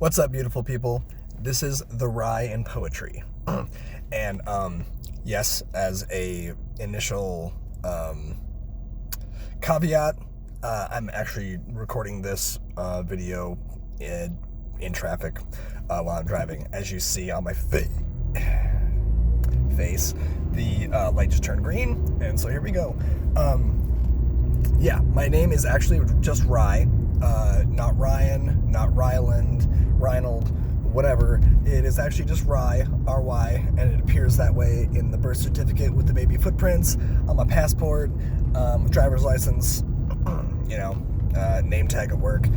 What's up, beautiful people? This is The Rye and Poetry. And, yes, as a initial caveat, I'm actually recording this video in traffic while I'm driving. As you see on my face, the light just turned green, and so here we go. Yeah, my name is actually just Rye, not Ryan, not Ryland, Reinald, whatever. It is actually just Rye, R-Y, and it appears that way in the birth certificate with the baby footprints, on my passport, driver's license, name tag at work,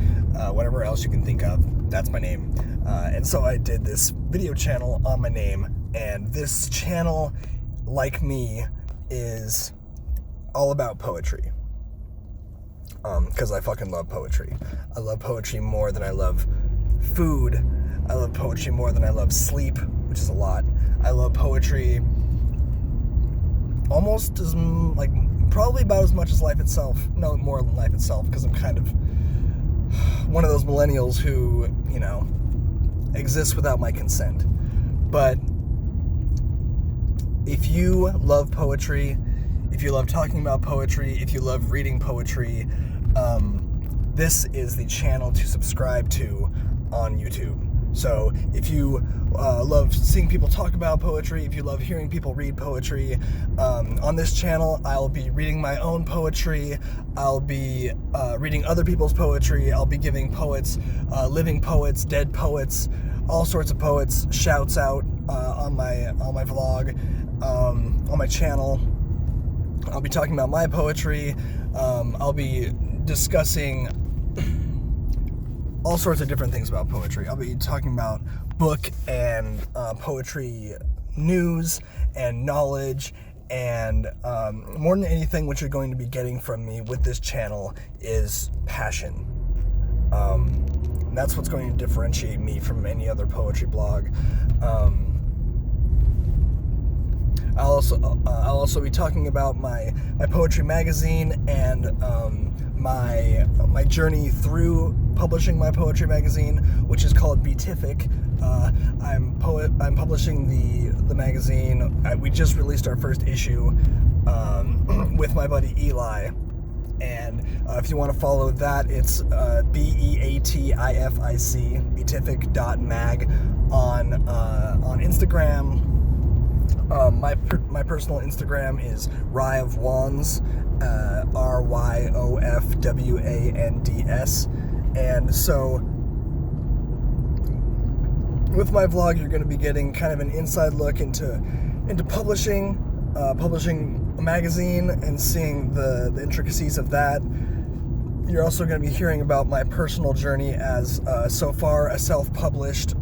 whatever else you can think of. That's my name. And so I did this video channel on my name, and this channel, like me, is all about poetry. Because I fucking love poetry. I love poetry more than I love food. I love poetry more than I love sleep, which is a lot. I love poetry almost as, probably about as much as life itself. No, more than life itself, because I'm kind of one of those millennials who, exists without my consent. But if you love poetry, if you love talking about poetry, if you love reading poetry, this is the channel to subscribe to on YouTube. So if you love seeing people talk about poetry, if you love hearing people read poetry, on this channel I'll be reading my own poetry, I'll be reading other people's poetry, I'll be giving poets, living poets, dead poets, all sorts of poets, shouts out on my vlog, on my channel. I'll be talking about my poetry, I'll be discussing all sorts of different things about poetry. I'll be talking about book and poetry news and knowledge, and more than anything, what you're going to be getting from me with this channel is passion. That's what's going to differentiate me from any other poetry blog. I'll also be talking about my poetry magazine and my journey through publishing my poetry magazine, which is called Beatific. I'm publishing the magazine. We just released our first issue with my buddy Eli, and if you want to follow that, it's Beatific, beatific.mag on Instagram. My personal Instagram is Rye of Wands, RYOFWANDS, and so with my vlog you're going to be getting kind of an inside look into publishing a magazine and seeing the intricacies of that. You're also going to be hearing about my personal journey as so far a self-published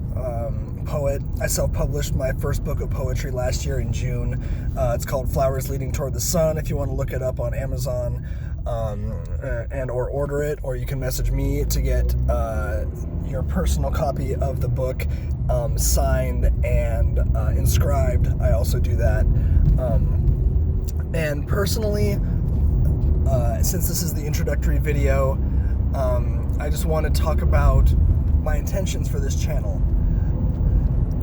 poet. I self-published my first book of poetry last year in June. It's called Flowers Leading Toward the Sun. If you want to look it up on Amazon and or order it, or you can message me to get your personal copy of the book signed and inscribed. I also do that. And personally, since this is the introductory video, I just want to talk about my intentions for this channel.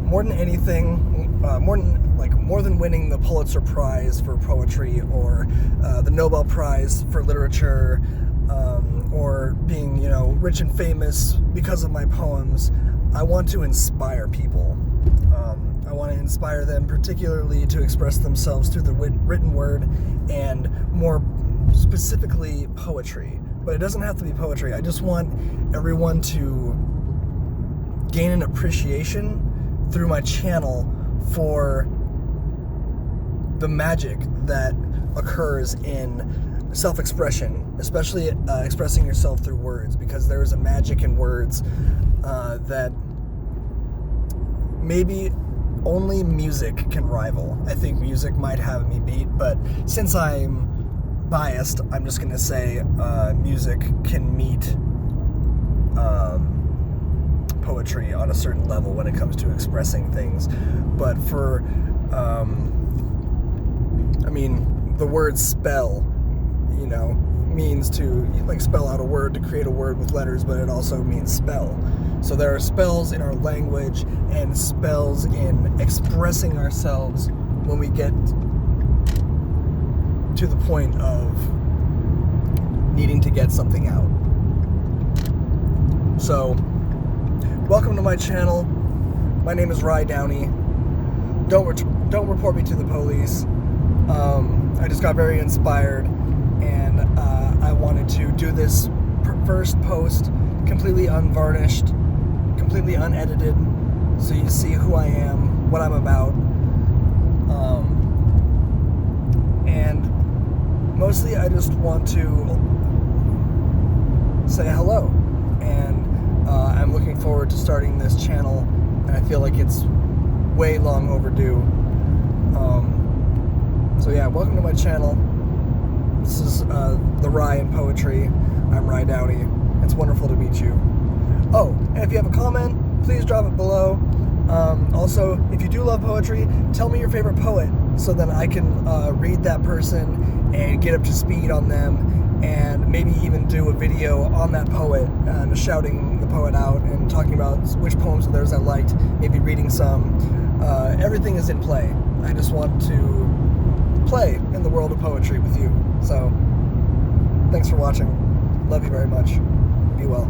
More than anything, more than winning the Pulitzer Prize for poetry or the Nobel Prize for literature, or being, rich and famous because of my poems, I want to inspire people. I want to inspire them particularly to express themselves through the written word, and more specifically poetry. But it doesn't have to be poetry. I just want everyone to gain an appreciation through my channel for the magic that occurs in self-expression, especially expressing yourself through words, because there is a magic in words that maybe only music can rival. I think music might have me beat, but since I'm biased, I'm just going to say music can meet poetry on a certain level when it comes to expressing things. But for the word spell, means to like spell out a word, to create a word with letters, but it also means spell. So there are spells in our language and spells in expressing ourselves when we get to the point of needing to get something out. So, welcome to my channel. My name is Rye Downey. Don't report me to the police. I just got very inspired, and I wanted to do this first post completely unvarnished, completely unedited, so you see who I am, what I'm about, and mostly I just want to say hello, and I'm looking forward to starting this channel, and I feel like it's way long overdue. So yeah, welcome to my channel. This is The Rye in Poetry. I'm Rye Downey. It's wonderful to meet you. Oh, and if you have a comment, please drop it below. Also, if you do love poetry, tell me your favorite poet so that I can read that person and get up to speed on them, and maybe even do a video on that poet, shouting the poet out and talking about which poems of theirs I liked, maybe reading some. Everything is in play. I just want to play in the world of poetry with you. So, thanks for watching. Love you very much. Be well.